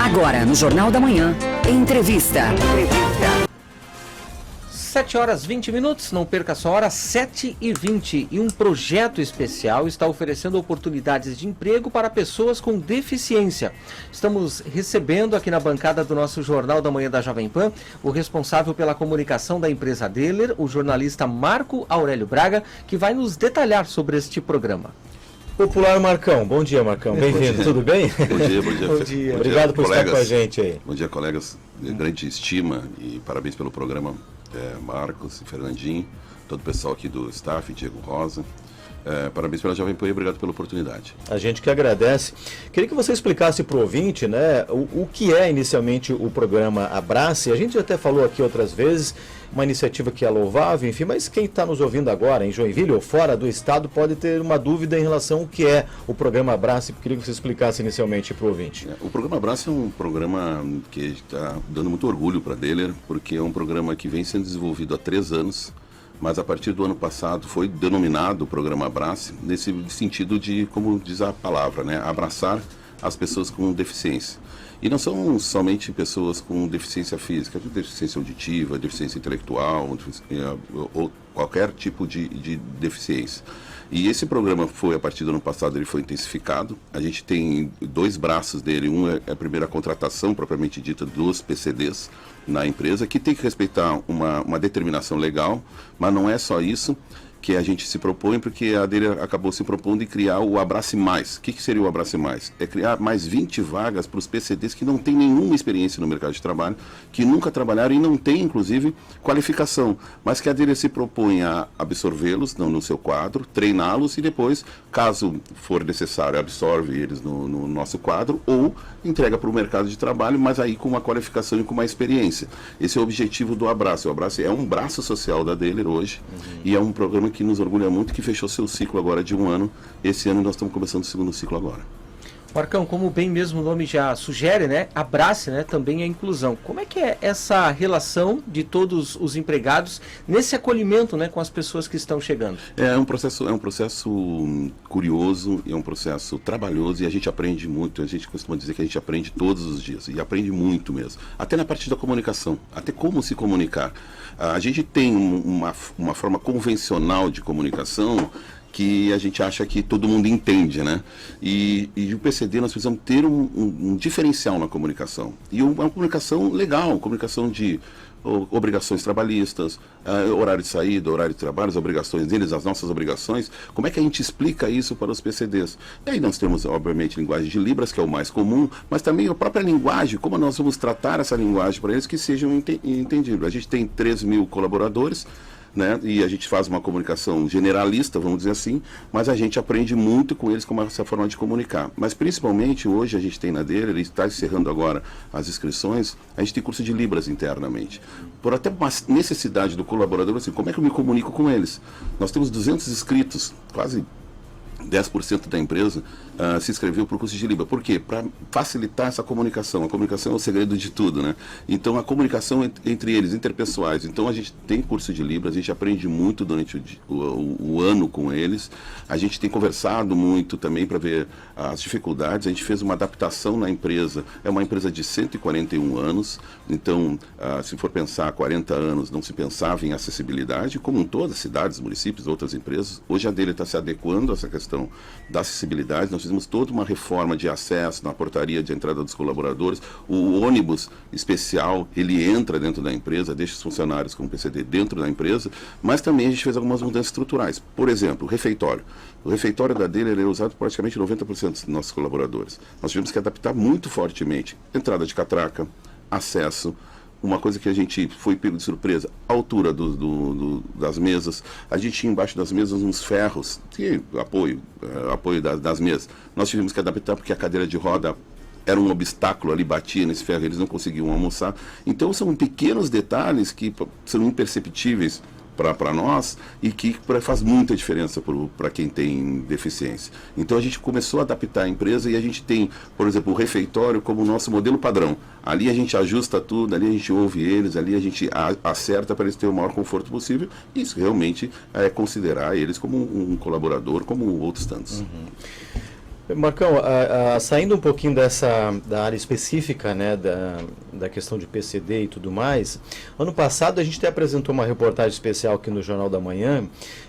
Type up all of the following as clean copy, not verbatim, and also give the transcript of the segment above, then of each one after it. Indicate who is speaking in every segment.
Speaker 1: Agora, no Jornal da Manhã, entrevista.
Speaker 2: 7h20, não perca a sua hora, 7h20. E um projeto especial está oferecendo oportunidades de emprego para pessoas com deficiência. Estamos recebendo aqui na bancada do nosso Jornal da Manhã da Jovem Pan o responsável pela comunicação da empresa Deller, o jornalista Marco Aurélio Braga, que vai nos detalhar sobre este programa.
Speaker 3: Popular Marcão, bom dia Marcão, bem-vindo, tudo bem?
Speaker 4: Bom dia, bom dia.
Speaker 2: Bom dia.
Speaker 3: Obrigado por
Speaker 4: colegas,
Speaker 3: estar com a gente aí.
Speaker 4: Bom dia, colegas, de grande estima e parabéns pelo programa, Marcos e Fernandinho, todo o pessoal aqui do staff, Diego Rosa. Parabéns pela Jovem Pan e obrigado pela oportunidade.
Speaker 3: A gente que agradece. Queria que você explicasse para o ouvinte, né, o que é inicialmente o programa Abrace. A gente até falou aqui outras vezes, uma iniciativa que é louvável, enfim, mas quem está nos ouvindo agora em Joinville ou fora do estado pode ter uma dúvida em relação ao que é o programa Abrace. Queria que você explicasse inicialmente para o ouvinte.
Speaker 4: O programa Abrace é um programa que está dando muito orgulho para a Deller, porque é um programa que vem sendo desenvolvido há 3 anos, mas a partir do ano passado foi denominado o programa Abrace, nesse sentido de, como diz a palavra, né, abraçar as pessoas com deficiência. E não são somente pessoas com deficiência física, deficiência auditiva, deficiência intelectual, ou qualquer tipo de deficiência. E esse programa foi, a partir do ano passado, ele foi intensificado. A gente tem 2 braços dele. Um é a primeira contratação, propriamente dita, dos PCDs na empresa, que tem que respeitar uma determinação legal, mas não é só isso que a gente se propõe, porque a dele acabou se propondo em criar o Abrace Mais. O que seria o Abrace Mais? É criar mais 20 vagas para os PCDs que não têm nenhuma experiência no mercado de trabalho, que nunca trabalharam e não têm, inclusive, qualificação, mas que a dele se propõe a absorvê-los no seu quadro, treiná-los e depois, caso for necessário, absorve eles no nosso quadro ou entrega para o mercado de trabalho, mas aí com uma qualificação e com uma experiência. Esse é o objetivo do Abrace. O Abrace é um braço social da Deller hoje e é um programa que nos orgulha muito, que fechou seu ciclo agora de 1 ano. Esse ano nós estamos começando o segundo ciclo agora.
Speaker 2: Marcão, como bem mesmo o nome já sugere, né? Abrace, né? Também é inclusão. Como é que é essa relação de todos os empregados nesse acolhimento, né, com as pessoas que estão chegando?
Speaker 4: É um processo curioso, é um processo trabalhoso e a gente aprende muito. A gente costuma dizer que a gente aprende todos os dias e aprende muito mesmo. Até na parte da comunicação, até como se comunicar. A gente tem uma forma convencional de comunicação que a gente acha que todo mundo entende, né? E o PCD nós precisamos ter um diferencial na comunicação. E uma comunicação legal, comunicação de obrigações trabalhistas, horário de saída, horário de trabalho, as obrigações deles, as nossas obrigações. Como é que a gente explica isso para os PCDs? E aí nós temos, obviamente, linguagem de Libras, que é o mais comum, mas também a própria linguagem, como nós vamos tratar essa linguagem para eles que sejam entendíveis. A gente tem 3.000 colaboradores, né? E a gente faz uma comunicação generalista, vamos dizer assim, mas a gente aprende muito com eles com essa forma de comunicar. Mas principalmente hoje a gente tem na Deller, ele está encerrando agora as inscrições, a gente tem curso de Libras internamente. Por até uma necessidade do colaborador, assim, como é que eu me comunico com eles? Nós temos 200 inscritos, quase 10% da empresa se inscreveu para o curso de Libra. Por quê? Para facilitar essa comunicação. A comunicação é o segredo de tudo, né? Então, a comunicação entre eles, interpessoais. Então, a gente tem curso de Libra, a gente aprende muito durante o ano com eles. A gente tem conversado muito também para ver as dificuldades. A gente fez uma adaptação na empresa. É uma empresa de 141 anos. Então, se for pensar há 40 anos, não se pensava em acessibilidade, como em todas as cidades, municípios, outras empresas. Hoje a Deller está se adequando a essa questão da acessibilidade. Nós fizemos toda uma reforma de acesso na portaria de entrada dos colaboradores. O ônibus especial, ele entra dentro da empresa, deixa os funcionários com o PCD dentro da empresa, mas também a gente fez algumas mudanças estruturais. Por exemplo, o refeitório. O refeitório da Deller é usado por praticamente 90% dos nossos colaboradores. Nós tivemos que adaptar muito fortemente. Entrada de catraca, acesso. Uma coisa que a gente foi pego de surpresa, a altura das mesas. A gente tinha embaixo das mesas uns ferros, que apoio das mesas. Nós tivemos que adaptar porque a cadeira de roda era um obstáculo ali, batia nesse ferro, eles não conseguiam almoçar. Então são pequenos detalhes que são imperceptíveis para nós e que faz muita diferença para quem tem deficiência. Então a gente começou a adaptar a empresa e a gente tem, por exemplo, o refeitório como o nosso modelo padrão. Ali a gente ajusta tudo, ali a gente ouve eles, ali a gente acerta para eles terem o maior conforto possível. Isso realmente é considerar eles como um colaborador, como outros tantos.
Speaker 3: Marcão, saindo um pouquinho da área específica, né, da questão de PCD e tudo mais, ano passado a gente até apresentou uma reportagem especial aqui no Jornal da Manhã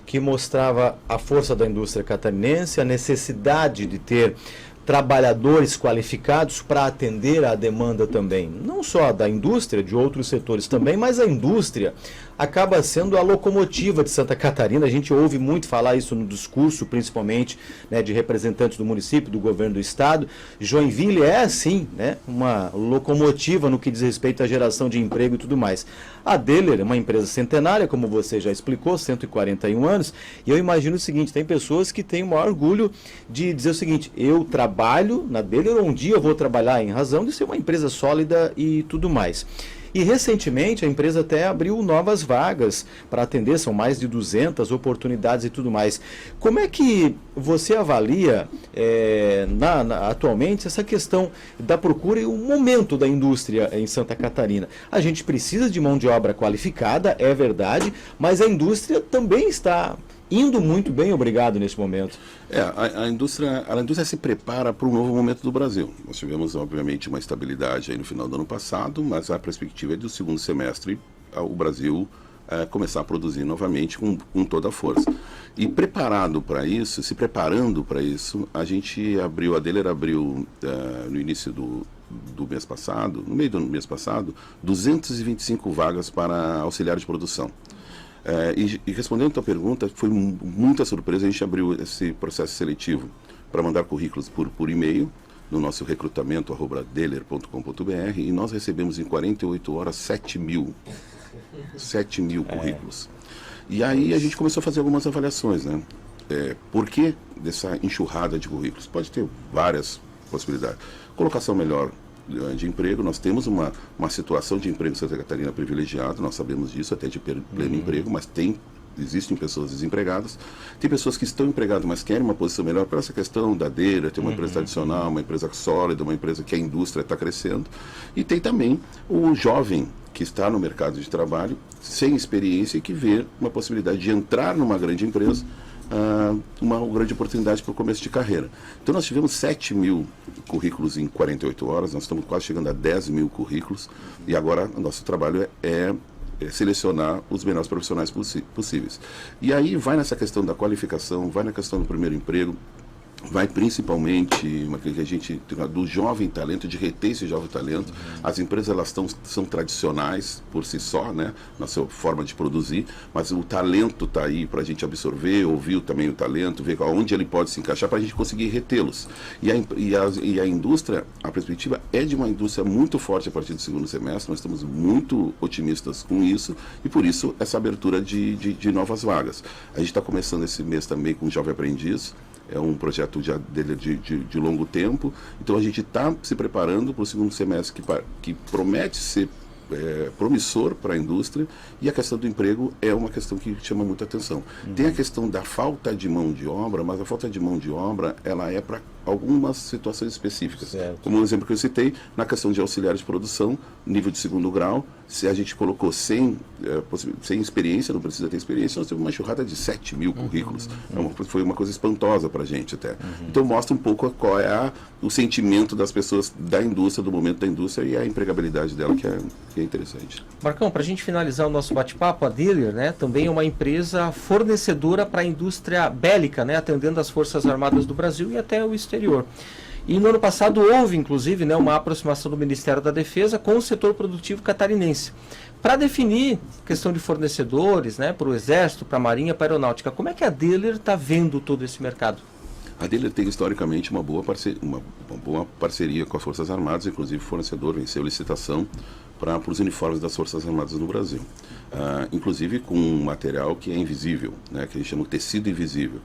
Speaker 3: que mostrava a força da indústria catarinense, a necessidade de ter trabalhadores qualificados para atender à demanda também, não só da indústria, de outros setores também, mas a indústria acaba sendo a locomotiva de Santa Catarina. A gente ouve muito falar isso no discurso, principalmente, né, de representantes do município, do governo do estado. Joinville é, assim, né, uma locomotiva no que diz respeito à geração de emprego e tudo mais. A Deller é uma empresa centenária, como você já explicou, 141 anos, e eu imagino o seguinte, tem pessoas que têm o maior orgulho de dizer o seguinte, eu trabalho na Deller, um dia eu vou trabalhar em razão de ser uma empresa sólida e tudo mais. E recentemente a empresa até abriu novas vagas para atender, são mais de 200 oportunidades e tudo mais. Como é que você avalia atualmente essa questão da procura e o momento da indústria em Santa Catarina? A gente precisa de mão de obra qualificada, é verdade, mas a indústria também está indo muito bem, obrigado, neste momento.
Speaker 4: A indústria se prepara para um novo momento do Brasil. Nós tivemos, obviamente, uma estabilidade aí no final do ano passado, mas a perspectiva é do segundo semestre o Brasil começar a produzir novamente com toda a força. E preparando para isso, se preparando para isso, a Deller abriu no início do mês passado, no meio do mês passado, 225 vagas para auxiliar de produção. E respondendo a tua pergunta, foi muita surpresa, a gente abriu esse processo seletivo para mandar currículos por e-mail, no nosso recrutamento@deller.com.br, e nós recebemos em 48 horas 7 mil currículos. E aí a gente começou a fazer algumas avaliações, né? Por que dessa enxurrada de currículos? Pode ter várias possibilidades. Colocação melhor de emprego, nós temos uma situação de emprego em Santa Catarina privilegiada, nós sabemos disso, até de pleno emprego, mas existem pessoas desempregadas, tem pessoas que estão empregadas, mas querem uma posição melhor para essa questão da Deller, ter uma empresa tradicional, uma empresa sólida, uma empresa que a indústria está crescendo, e tem também o jovem que está no mercado de trabalho, sem experiência e que vê uma possibilidade de entrar numa grande empresa, uma grande oportunidade para o começo de carreira. Então nós tivemos 7 mil currículos em 48 horas, nós estamos quase chegando a 10 mil currículos, e agora o nosso trabalho é selecionar os melhores profissionais possíveis. E aí vai nessa questão da qualificação, vai na questão do primeiro emprego, vai principalmente que a gente do jovem talento, de reter esse jovem talento. As empresas são tradicionais por si só, né, na sua forma de produzir, mas o talento está aí para a gente absorver, ouvir também o talento, ver onde ele pode se encaixar para a gente conseguir retê-los. E a indústria, a perspectiva é de uma indústria muito forte a partir do segundo semestre, nós estamos muito otimistas com isso e por isso essa abertura de novas vagas. A gente está começando esse mês também com o Jovem Aprendiz. É um projeto de longo tempo, então a gente está se preparando para o segundo semestre que promete ser promissor para a indústria, e a questão do emprego é uma questão que chama muita atenção. Tem a questão da falta de mão de obra, mas a falta de mão de obra ela é para algumas situações específicas. Certo. Como o exemplo que eu citei, na questão de auxiliares de produção, nível de segundo grau, se a gente colocou sem experiência, não precisa ter experiência, nós temos uma enxurrada de 7 mil currículos. Foi uma coisa espantosa para a gente até. Então mostra um pouco qual é o sentimento das pessoas da indústria, do momento da indústria e a empregabilidade dela, que é interessante.
Speaker 2: Marcão, para a gente finalizar o nosso bate-papo, a Deller, né, também é uma empresa fornecedora para a indústria bélica, né, atendendo as Forças Armadas do Brasil e até o exterior. E no ano passado houve, inclusive, né, uma aproximação do Ministério da Defesa com o setor produtivo catarinense, para definir questão de fornecedores, né, para o Exército, para a Marinha, para a Aeronáutica. Como é que a Deller está vendo todo esse mercado?
Speaker 4: A Deller tem historicamente uma boa parceria com as Forças Armadas, inclusive o fornecedor venceu licitação para os uniformes das Forças Armadas no Brasil. Inclusive com um material que é invisível, né, que a gente chama de tecido invisível,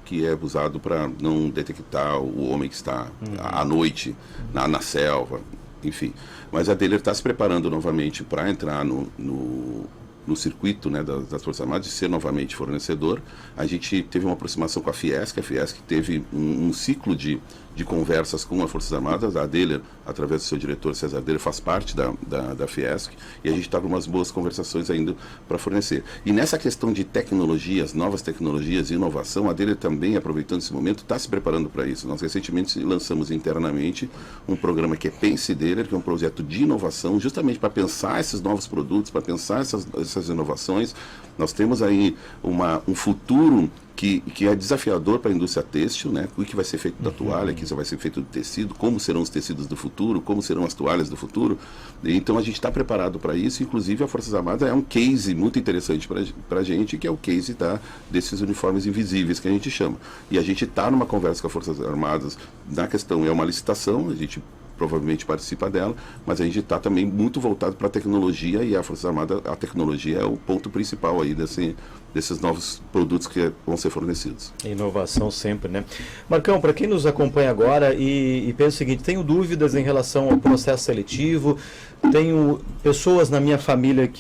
Speaker 4: que é usado para não detectar o homem que está à noite na selva, enfim. Mas a Deller está se preparando novamente para entrar no circuito, né, das Forças Armadas, de ser novamente fornecedor. A gente teve uma aproximação com a Fiesc teve um ciclo de de conversas com as Forças Armadas. A Deller, através do seu diretor César Deller, faz parte da Fiesc, e a gente está com umas boas conversações ainda para fornecer. E nessa questão de tecnologias, novas tecnologias e inovação, a Deller também, aproveitando esse momento, está se preparando para isso. Nós recentemente lançamos internamente um programa que é Pense Deller, que é um projeto de inovação, justamente para pensar esses novos produtos, para pensar essas inovações. Nós temos aí um futuro que é desafiador para a indústria têxtil, né? O que vai ser feito da toalha, o que vai ser feito do tecido, como serão os tecidos do futuro, como serão as toalhas do futuro. Então a gente está preparado para isso, inclusive a Forças Armadas é um case muito interessante para a gente, que é o case desses uniformes invisíveis que a gente chama. E a gente está numa conversa com as Forças Armadas na questão, é uma licitação, a gente provavelmente participa dela, mas a gente está também muito voltado para a tecnologia, e a Forças Armadas, a tecnologia é o ponto principal aí desses novos produtos que vão ser fornecidos.
Speaker 3: Inovação sempre, né? Marcão, para quem nos acompanha agora e pensa o seguinte, tenho dúvidas em relação ao processo seletivo, tenho pessoas na minha família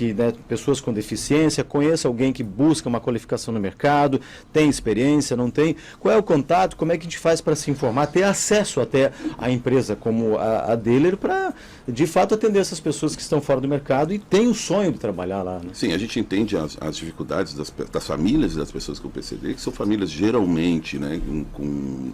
Speaker 3: pessoas com deficiência, conheço alguém que busca uma qualificação no mercado, tem experiência, não tem, qual é o contato, como é que a gente faz para se informar, ter acesso até à empresa como a Deller para, de fato, atender essas pessoas que estão fora do mercado e têm o sonho de trabalhar lá, né?
Speaker 4: Sim, a gente entende as dificuldades das famílias e das pessoas com PCD, que são famílias geralmente, né, com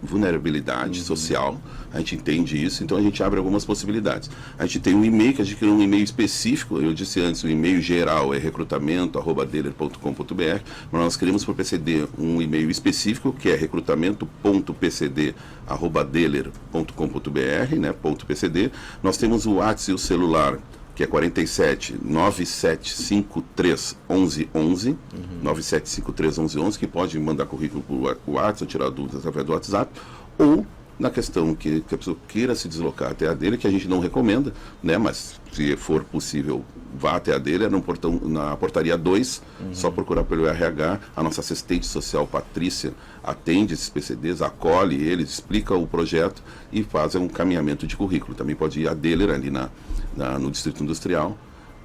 Speaker 4: vulnerabilidade social. A gente entende isso, então a gente abre algumas possibilidades. A gente tem um e-mail, que a gente criou um e-mail específico, eu disse antes, o e-mail geral é recrutamento@deller.com.br, mas nós queremos para o PCD um e-mail específico, que é recrutamento.pcd@deller.com.br, né, .pcd. Nós temos o WhatsApp e o celular, que é 47 9753 1111, 9753 1111, que pode mandar currículo por WhatsApp, tirar dúvidas através do WhatsApp, ou na questão que a pessoa queira se deslocar até a Deller, que a gente não recomenda, né, mas se for possível, vá até a Deller, na portaria 2, só procurar pelo RH, a nossa assistente social Patrícia atende esses PCDs, acolhe eles, explica o projeto e faz um encaminhamento de currículo. Também pode ir a Deller ali no Distrito Industrial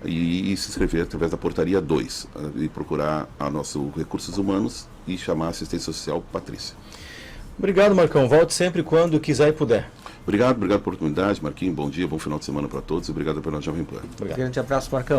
Speaker 4: e se inscrever através da portaria 2 e procurar a nosso Recursos Humanos e chamar a assistente social Patrícia.
Speaker 3: Obrigado, Marcão. Volte sempre quando quiser e puder.
Speaker 4: Obrigado pela oportunidade, Marquinhos. Bom dia, bom final de semana para todos e obrigado pela Jovem Pan.
Speaker 2: Grande abraço, Marcão.